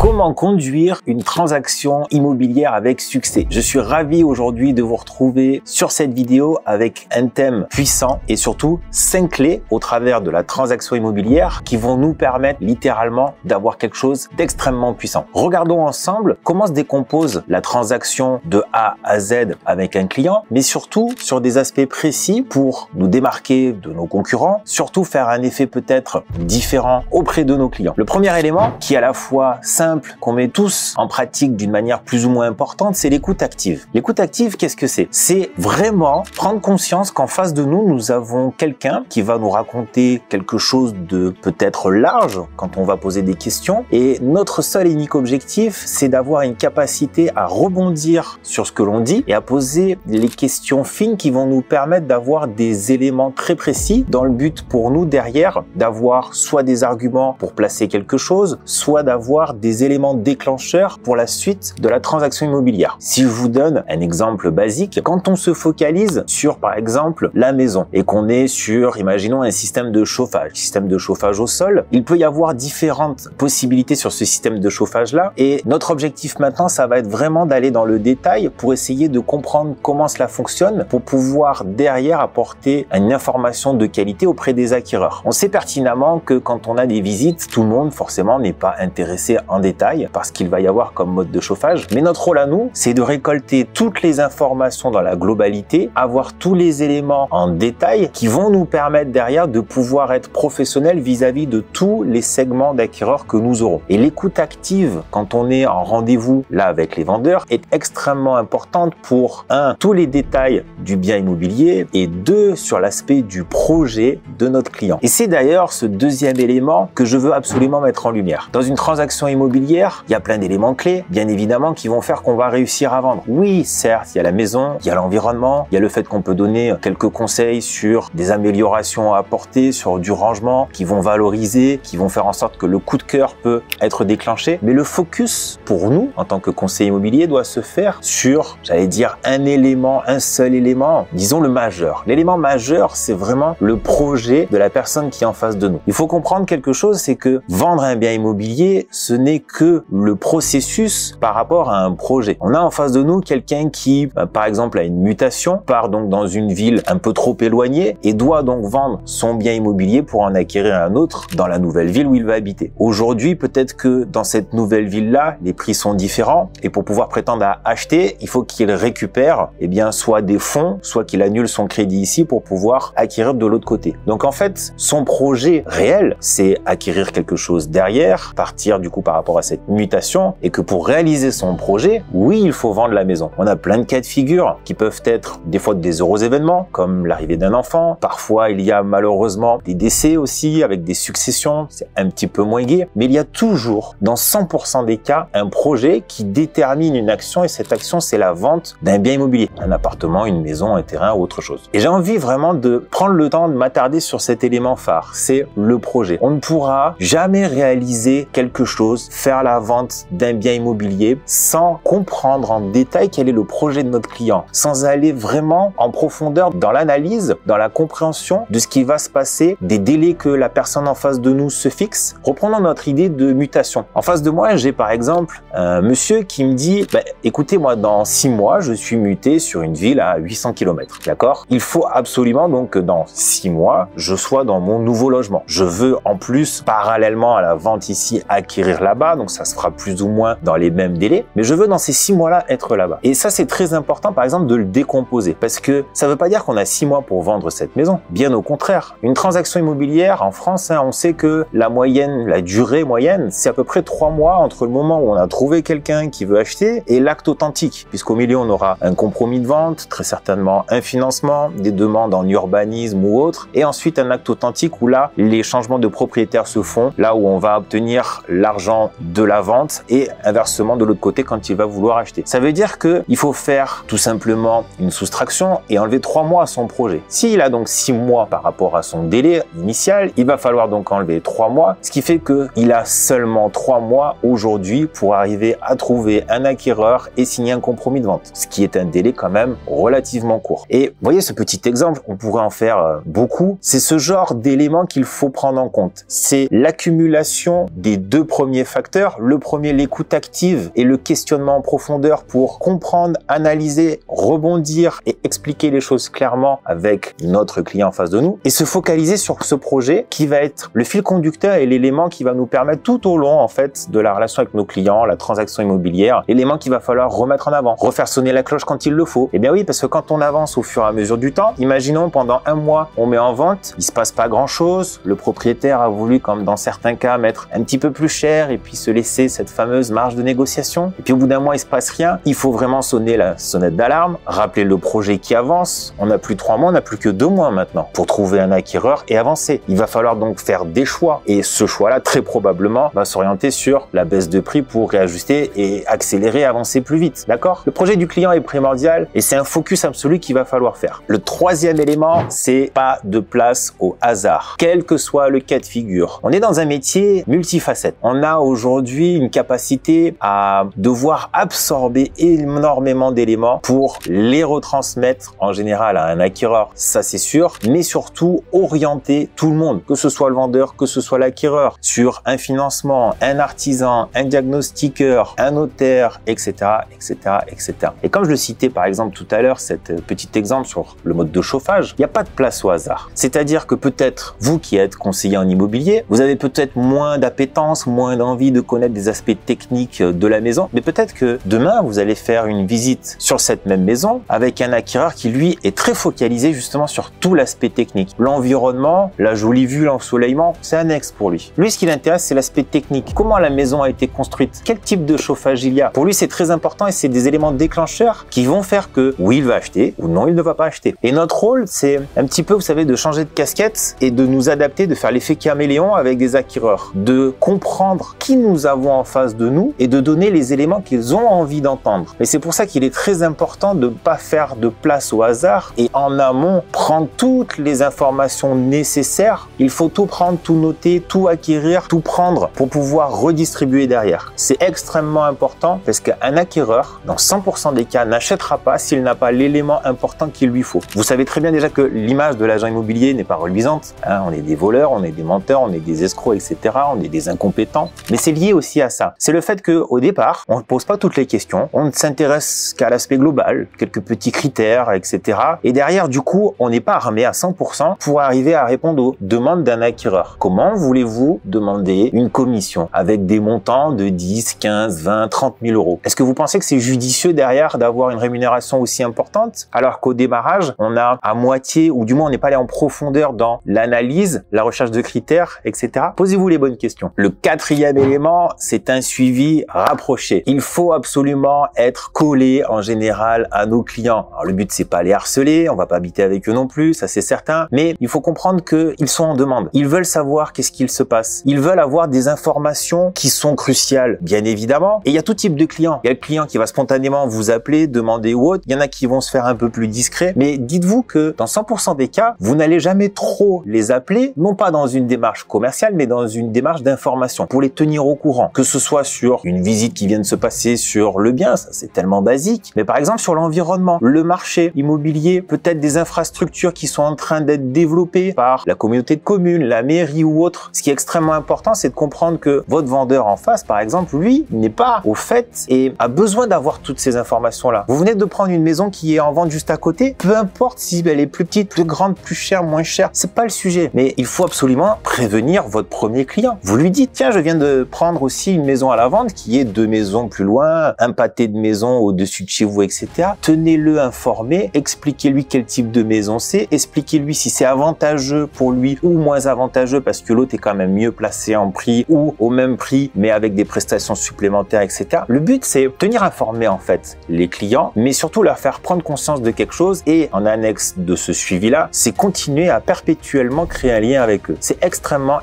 Comment conduire une transaction immobilière avec succès? Je suis ravi aujourd'hui de vous retrouver sur cette vidéo avec un thème puissant et surtout 5 clés au travers de la transaction immobilière qui vont nous permettre littéralement d'avoir quelque chose d'extrêmement puissant. Regardons ensemble comment se décompose la transaction de A à Z avec un client, mais surtout sur des aspects précis pour nous démarquer de nos concurrents, surtout faire un effet peut-être différent auprès de nos clients. Le premier élément qui est à la fois simple, qu'on met tous en pratique d'une manière plus ou moins importante, c'est l'écoute active. L'écoute active, qu'est-ce que c'est? C'est vraiment prendre conscience qu'en face de nous, nous avons quelqu'un qui va nous raconter quelque chose de peut-être large quand on va poser des questions. Et notre seul et unique objectif, c'est d'avoir une capacité à rebondir sur ce que l'on dit et à poser les questions fines qui vont nous permettre d'avoir des éléments très précis dans le but pour nous derrière d'avoir soit des arguments pour placer quelque chose, soit d'avoir des éléments déclencheurs pour la suite de la transaction immobilière. Si je vous donne un exemple basique, quand on se focalise sur par exemple la maison et qu'on est sur, imaginons un système de chauffage au sol, il peut y avoir différentes possibilités sur ce système de chauffage là et notre objectif maintenant ça va être vraiment d'aller dans le détail pour essayer de comprendre comment cela fonctionne pour pouvoir derrière apporter une information de qualité auprès des acquéreurs. On sait pertinemment que quand on a des visites, tout le monde forcément n'est pas intéressé en détail parce qu'il va y avoir comme mode de chauffage. Mais notre rôle à nous, c'est de récolter toutes les informations dans la globalité, avoir tous les éléments en détail qui vont nous permettre derrière de pouvoir être professionnels vis-à-vis de tous les segments d'acquéreurs que nous aurons. Et l'écoute active, quand on est en rendez-vous là avec les vendeurs, est extrêmement importante pour 1. Tous les détails du bien immobilier et 2. Sur l'aspect du projet de notre client. Et c'est d'ailleurs ce deuxième élément que je veux absolument mettre en lumière. Dans une transaction immobilière, il y a plein d'éléments clés, bien évidemment, qui vont faire qu'on va réussir à vendre. Oui, certes, il y a la maison, il y a l'environnement, il y a le fait qu'on peut donner quelques conseils sur des améliorations à apporter, sur du rangement, qui vont valoriser, qui vont faire en sorte que le coup de cœur peut être déclenché. Mais le focus, pour nous, en tant que conseiller immobilier, doit se faire sur, j'allais dire, un élément, un seul élément, disons le majeur. L'élément majeur, c'est vraiment le projet de la personne qui est en face de nous. Il faut comprendre quelque chose, c'est que vendre un bien immobilier, ce n'est que le processus par rapport à un projet. On a en face de nous quelqu'un qui, par exemple, a une mutation, part donc dans une ville un peu trop éloignée et doit donc vendre son bien immobilier pour en acquérir un autre dans la nouvelle ville où il va habiter. Aujourd'hui, peut-être que dans cette nouvelle ville-là, les prix sont différents et pour pouvoir prétendre à acheter, il faut qu'il récupère, soit des fonds, soit qu'il annule son crédit ici pour pouvoir acquérir de l'autre côté. Donc en fait, son projet réel, c'est acquérir quelque chose derrière, partir du coup par rapport à cette mutation et que pour réaliser son projet, oui, il faut vendre la maison. On a plein de cas de figure qui peuvent être des fois des heureux événements comme l'arrivée d'un enfant. Parfois, il y a malheureusement des décès aussi avec des successions. C'est un petit peu moins gai, mais il y a toujours, dans 100% des cas, un projet qui détermine une action et cette action, c'est la vente d'un bien immobilier. Un appartement, une maison, un terrain ou autre chose. Et j'ai envie vraiment de prendre le temps de m'attarder sur cet élément phare. C'est le projet. On ne pourra jamais réaliser quelque chose, faire la vente d'un bien immobilier sans comprendre en détail quel est le projet de notre client, sans aller vraiment en profondeur dans l'analyse, dans la compréhension de ce qui va se passer, des délais que la personne en face de nous se fixe. Reprenons notre idée de mutation. En face de moi, j'ai par exemple un monsieur qui me dit écoutez, moi dans 6 mois, je suis muté sur une ville à 800 km. D'accord? Il faut absolument donc que dans 6 mois, je sois dans mon nouveau logement. Je veux en plus, parallèlement à la vente ici, acquérir là-bas, donc ça se fera plus ou moins dans les mêmes délais, mais je veux dans ces 6 mois-là être là-bas. Et ça, c'est très important, par exemple, de le décomposer, parce que ça ne veut pas dire qu'on a 6 mois pour vendre cette maison. Bien au contraire. Une transaction immobilière en France, on sait que la moyenne, la durée moyenne, c'est à peu près 3 mois entre le moment où on a trouvé quelqu'un qui veut acheter et l'acte authentique, puisqu'au milieu, on aura un compromis de vente, très certainement un financement, des demandes en urbanisme ou autre, et ensuite un acte authentique où là, les changements de propriétaire se font, là où on va obtenir l'argent de la vente et inversement de l'autre côté quand il va vouloir acheter. Ça veut dire qu'il faut faire tout simplement une soustraction et enlever 3 mois à son projet. S'il a donc 6 mois par rapport à son délai initial, il va falloir donc enlever 3 mois, ce qui fait qu'il a seulement 3 mois aujourd'hui pour arriver à trouver un acquéreur et signer un compromis de vente, ce qui est un délai quand même relativement court. Et vous voyez ce petit exemple, on pourrait en faire beaucoup, c'est ce genre d'éléments qu'il faut prendre en compte. C'est l'accumulation des 2 premiers facteurs facteurs. Le premier, l'écoute active et le questionnement en profondeur pour comprendre, analyser, rebondir et expliquer les choses clairement avec notre client en face de nous et se focaliser sur ce projet qui va être le fil conducteur et l'élément qui va nous permettre tout au long en fait de la relation avec nos clients, la transaction immobilière, l'élément qu'il va falloir remettre en avant, refaire sonner la cloche quand il le faut. Eh bien oui, parce que quand on avance au fur et à mesure du temps, imaginons pendant un mois, on met en vente, il se passe pas grand chose, le propriétaire a voulu, comme dans certains cas, mettre un petit peu plus cher et puis se laisser cette fameuse marge de négociation. Et puis au bout d'un mois, il se passe rien. Il faut vraiment sonner la sonnette d'alarme, rappeler le projet qui avance. On n'a plus 3 mois, on n'a plus que 2 mois maintenant pour trouver un acquéreur et avancer. Il va falloir donc faire des choix et ce choix-là, très probablement, va s'orienter sur la baisse de prix pour réajuster et accélérer, avancer plus vite. D'accord? Le projet du client est primordial et c'est un focus absolu qu'il va falloir faire. Le troisième élément, c'est pas de place au hasard, quel que soit le cas de figure. On est dans un métier multifacette. On a aujourd'hui une capacité à devoir absorber énormément d'éléments pour les retransmettre en général à un acquéreur, ça c'est sûr, mais surtout orienter tout le monde, que ce soit le vendeur, que ce soit l'acquéreur, sur un financement, un artisan, un diagnostiqueur, un notaire, etc., etc., etc. Et comme je le citais par exemple tout à l'heure, cet petit exemple sur le mode de chauffage, il n'y a pas de place au hasard. C'est-à-dire que peut-être vous qui êtes conseiller en immobilier, vous avez peut-être moins d'appétence, moins d'envie de connaître des aspects techniques de la maison, mais peut-être que demain vous allez faire une visite sur cette même maison avec un acquéreur qui lui est très focalisé justement sur tout l'aspect technique. L'environnement, la jolie vue, l'ensoleillement, c'est annexe pour lui. Lui, ce qui l'intéresse, c'est l'aspect technique. Comment la maison a été construite? Quel type de chauffage il y a? Pour lui, c'est très important et c'est des éléments déclencheurs qui vont faire que oui, il va acheter ou non, il ne va pas acheter. Et notre rôle, c'est un petit peu, vous savez, de changer de casquette et de nous adapter, de faire l'effet caméléon avec des acquéreurs, de comprendre qui nous avons en face de nous et de donner les éléments qu'ils ont envie d'entendre. Et c'est pour ça qu'il est très important de ne pas faire de place au hasard et en amont, prendre toutes les informations nécessaires. Il faut tout prendre, tout noter, tout acquérir, tout prendre pour pouvoir redistribuer derrière. C'est extrêmement important parce qu'un acquéreur, dans 100% des cas, n'achètera pas s'il n'a pas l'élément important qu'il lui faut. Vous savez très bien déjà que l'image de l'agent immobilier n'est pas reluisante. On est des voleurs, on est des menteurs, on est des escrocs, etc. On est des incompétents. Mais c'est lié aussi à ça. C'est le fait qu'au départ, on ne pose pas toutes les questions. On ne s'intéresse qu'à l'aspect global, quelques petits critères, etc. Et derrière, du coup, on n'est pas armé à 100% pour arriver à répondre aux demandes d'un acquéreur. Comment voulez-vous demander une commission avec des montants de 10, 15, 20, 30 000 euros? Est-ce que vous pensez que c'est judicieux derrière d'avoir une rémunération aussi importante alors qu'au démarrage, on a à moitié ou du moins on n'est pas allé en profondeur dans l'analyse, la recherche de critères, etc. Posez-vous les bonnes questions. Le quatrième élément, c'est un suivi rapproché. Il faut absolument être collé en général à nos clients. Alors le but, c'est pas les harceler, on va pas habiter avec eux non plus, ça c'est certain, mais il faut comprendre qu'ils sont en demande. Ils veulent savoir qu'est-ce qu'il se passe. Ils veulent avoir des informations qui sont cruciales, bien évidemment. Et il y a tout type de clients. Il y a le client qui va spontanément vous appeler, demander ou autre. Il y en a qui vont se faire un peu plus discrets. Mais dites-vous que dans 100% des cas, vous n'allez jamais trop les appeler, non pas dans une démarche commerciale, mais dans une démarche d'information pour les tenir au courant. Que ce soit sur une visite qui vient de se passer sur le bien, ça c'est tellement basique. Mais par exemple sur l'environnement, le marché immobilier, peut-être des infrastructures qui sont en train d'être développées par la communauté de communes, la mairie ou autre. Ce qui est extrêmement important, c'est de comprendre que votre vendeur en face, par exemple, lui, n'est pas au fait et a besoin d'avoir toutes ces informations-là. Vous venez de prendre une maison qui est en vente juste à côté, peu importe si elle est plus petite, plus grande, plus chère, moins chère, c'est pas le sujet. Mais il faut absolument prévenir votre premier client. Vous lui dites, tiens, je viens de prendre aussi une maison à la vente qui est 2 maisons plus loin, un pâté de maison au-dessus de chez vous, etc. Tenez-le informé, expliquez-lui quel type de maison c'est, expliquez-lui si c'est avantageux pour lui ou moins avantageux parce que l'autre est quand même mieux placé en prix ou au même prix mais avec des prestations supplémentaires, etc. Le but, c'est tenir informé en fait les clients, mais surtout leur faire prendre conscience de quelque chose et en annexe de ce suivi-là, c'est continuer à perpétuellement créer un lien avec eux. C'est extrêmement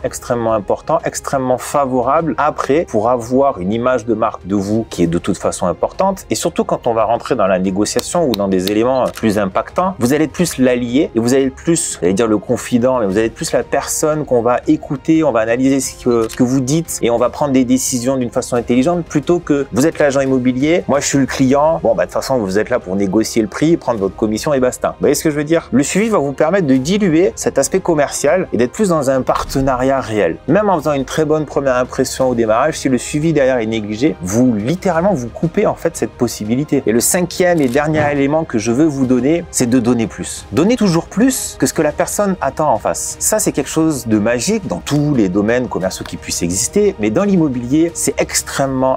important, extrêmement favorable après pour avoir une image de marque de vous qui est de toute façon importante et surtout quand on va rentrer dans la négociation ou dans des éléments plus impactants, vous allez être plus l'allié et vous allez être plus, j'allais dire le confident, mais vous allez être plus la personne qu'on va écouter, on va analyser ce que vous dites et on va prendre des décisions d'une façon intelligente plutôt que vous êtes l'agent immobilier, moi je suis le client, bon bah de toute façon vous êtes là pour négocier le prix, prendre votre commission et basta. Vous voyez ce que je veux dire? Le suivi va vous permettre de diluer cet aspect commercial et d'être plus dans un partenariat réel. Même en faisant une très bonne première impression au démarrage, si le suivi derrière est négligé, vous littéralement vous coupez en fait cette possibilité. Et le cinquième et dernier élément que je veux vous donner, c'est de donner plus. Donner toujours plus que ce que la personne attend en face. Ça, c'est quelque chose de magique dans tous les domaines commerciaux qui puissent exister, mais dans l'immobilier, c'est extrêmement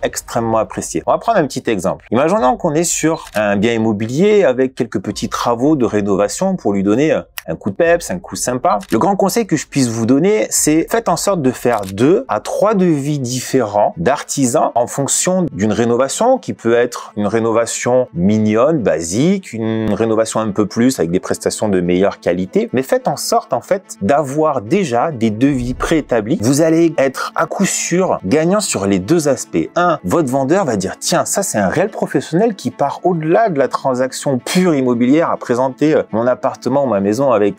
apprécié. On va prendre un petit exemple. Imaginons qu'on est sur un bien immobilier avec quelques petits travaux de rénovation pour lui donner un coup de peps, un coup sympa. Le grand conseil que je puisse vous donner, c'est faites en sorte de faire 2 à 3 devis différents d'artisans en fonction d'une rénovation qui peut être une rénovation mignonne, basique, une rénovation un peu plus avec des prestations de meilleure qualité. Mais faites en sorte en fait d'avoir déjà des devis préétablis. Vous allez être à coup sûr gagnant sur les 2 aspects. Un, votre vendeur va dire tiens, ça c'est un réel professionnel qui part au-delà de la transaction pure immobilière à présenter mon appartement ou ma maison avec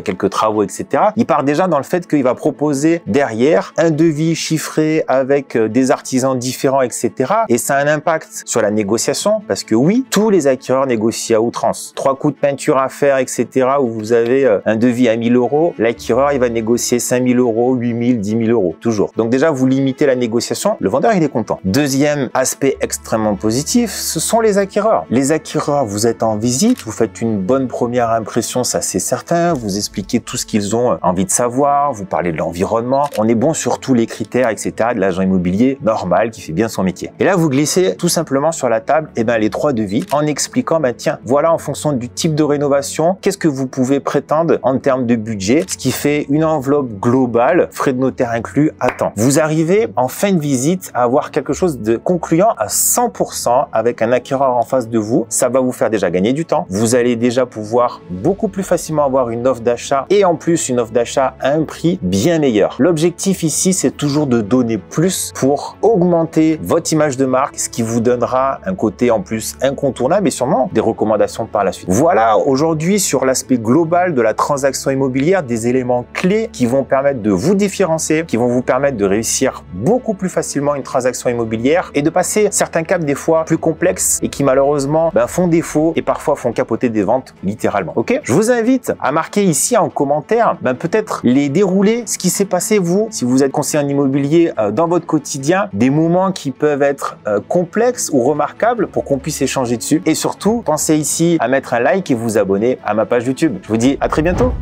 quelques travaux, etc. Il part déjà dans le fait qu'il va proposer derrière un devis chiffré avec des artisans différents, etc. Et ça a un impact sur la négociation parce que oui, tous les acquéreurs négocient à outrance. 3 coups de peinture à faire, etc. où vous avez un devis à 1000 €, l'acquéreur il va négocier 5000 €, 8000, 10 000 €, toujours. Donc déjà, vous limitez la négociation, le vendeur il est content. Deuxième aspect extrêmement positif, ce sont les acquéreurs. Les acquéreurs, vous êtes en visite, vous faites une bonne première impression, ça c'est certain. Vous expliquez tout ce qu'ils ont envie de savoir, vous parlez de l'environnement, on est bon sur tous les critères, etc. de l'agent immobilier normal qui fait bien son métier. Et là, vous glissez tout simplement sur la table les 3 devis en expliquant, tiens, voilà en fonction du type de rénovation, qu'est-ce que vous pouvez prétendre en termes de budget, ce qui fait une enveloppe globale, frais de notaire inclus, à temps. Vous arrivez en fin de visite à avoir quelque chose de concluant à 100% avec un acquéreur en face de vous. Ça va vous faire déjà gagner du temps. Vous allez déjà pouvoir beaucoup plus facilement avoir une offre d'achat et en plus une offre d'achat à un prix bien meilleur. L'objectif ici, c'est toujours de donner plus pour augmenter votre image de marque, ce qui vous donnera un côté en plus incontournable et sûrement des recommandations par la suite. Voilà aujourd'hui sur l'aspect global de la transaction immobilière des éléments clés qui vont permettre de vous différencier, qui vont vous permettre de réussir beaucoup plus facilement une transaction immobilière et de passer certains caps des fois plus complexes et qui malheureusement font défaut et parfois font capoter des ventes littéralement. Ok, je vous invite à marquer ici en commentaire peut-être les déroulés, ce qui s'est passé vous, si vous êtes conseiller en immobilier dans votre quotidien, des moments qui peuvent être complexes ou remarquables pour qu'on puisse échanger dessus. Et surtout, pensez ici à mettre un like et vous abonner à ma page YouTube. Je vous dis à très bientôt.